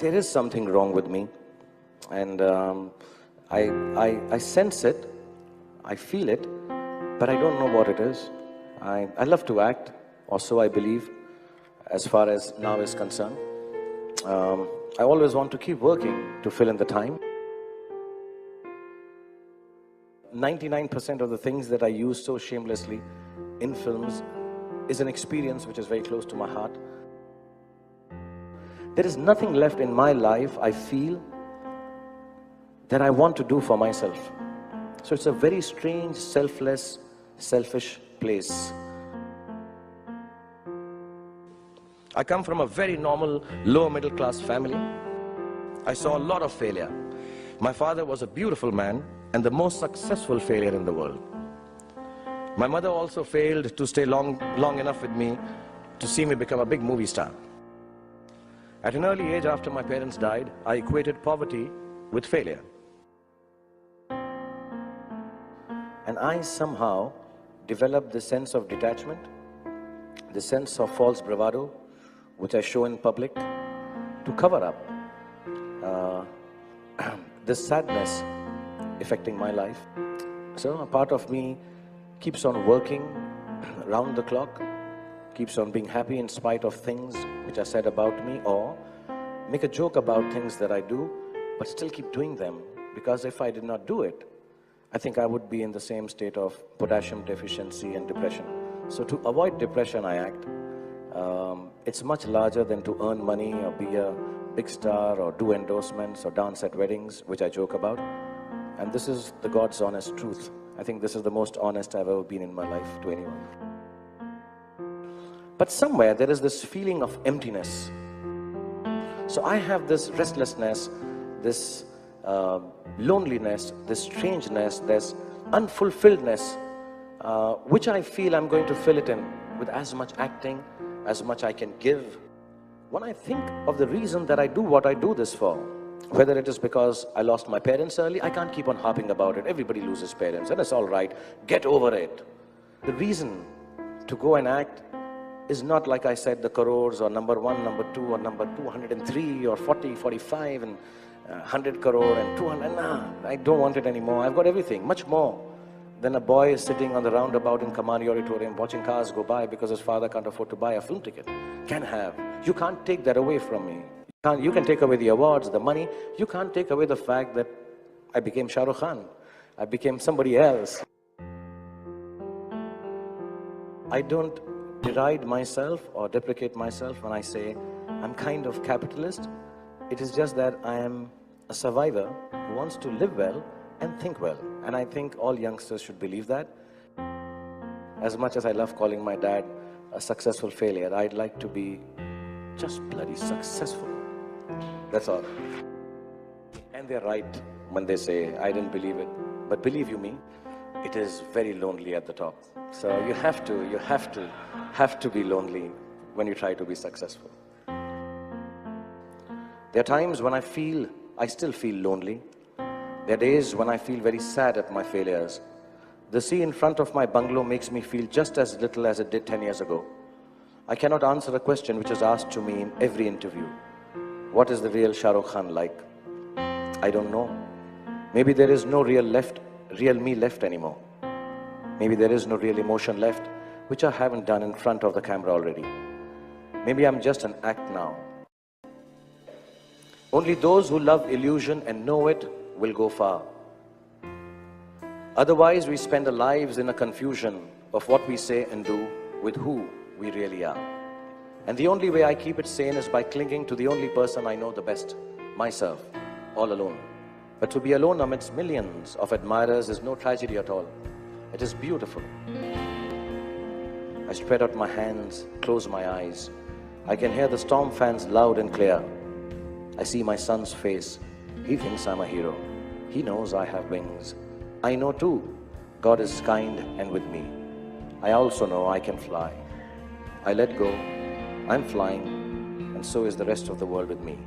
there is something wrong with me, and I sense it, I feel it, but I don't know what it is. I love to act, or so I believe, as far as now is concerned. I always want to keep working to fill in the time. 99% of the things that I use so shamelessly in films is an experience which is very close to my heart. There is nothing left in my life, I feel, that I want to do for myself. So it's a very strange, selfless, selfish place. I come from a very normal, lower middle class family. I saw a lot of failure. My father was a beautiful man and the most successful failure in the world. My mother also failed to stay long enough with me to see me become a big movie star. At an early age, after my parents died, I equated poverty with failure. And I somehow developed this sense of detachment, the sense of false bravado, which I show in public, to cover up this sadness affecting my life. So a part of me keeps on working round the clock, keeps on being happy in spite of things which are said about me, or make a joke about things that I do, but still keep doing them, because if I did not do it, I think I would be in the same state of potassium deficiency and depression. So to avoid depression, I act. It's much larger than to earn money or be a big star or do endorsements or dance at weddings, which I joke about. And this is the God's honest truth. I think this is the most honest I've ever been in my life to anyone. But somewhere there is this feeling of emptiness. So I have this restlessness, this loneliness, this strangeness, this unfulfilledness, which I feel I'm going to fill it in with as much acting, as much I can give. When I think of the reason that I do what I do this for, whether it is because I lost my parents early, I can't keep on harping about it. Everybody loses parents and it's all right. Get over it. The reason to go and act is not, like I said, the crores or number 1, number 2 or number 203 or 40, 45 and 100 crore and 200. Nah, I don't want it anymore. I've got everything, much more than a boy sitting on the roundabout in Kamani Auditorium watching cars go by because his father can't afford to buy a film ticket. Can have. You can't take that away from me. You can take away the awards, the money. You can't take away the fact that I became Shahrukh Khan. I became somebody else. I don't deride myself or deprecate myself when I say I'm kind of capitalist. It is just that I am a survivor who wants to live well and think well. And I think all youngsters should believe that. As much as I love calling my dad a successful failure, I'd like to be just bloody successful. That's all. And they're right when they say, I didn't believe it. But believe you me, it is very lonely at the top. So you have to be lonely when you try to be successful. There are times when I still feel lonely. There are days when I feel very sad at my failures. The sea in front of my bungalow makes me feel just as little as it did 10 years ago. I cannot answer a question which is asked to me in every interview. What is the real Shahrukh Khan like? I don't know. Maybe there is no real me left anymore. Maybe there is no real emotion left, which I haven't done in front of the camera already. Maybe I'm just an act now. Only those who love illusion and know it will go far. Otherwise, we spend our lives in a confusion of what we say and do with who we really are. And the only way I keep it sane is by clinging to the only person I know the best, myself, all alone. But to be alone amidst millions of admirers is no tragedy at all. It is beautiful. I spread out my hands, close my eyes. I can hear the storm fans loud and clear. I see my son's face. He thinks I'm a hero. He knows I have wings. I know too, God is kind and with me. I also know I can fly. I let go, I'm flying, and so is the rest of the world with me.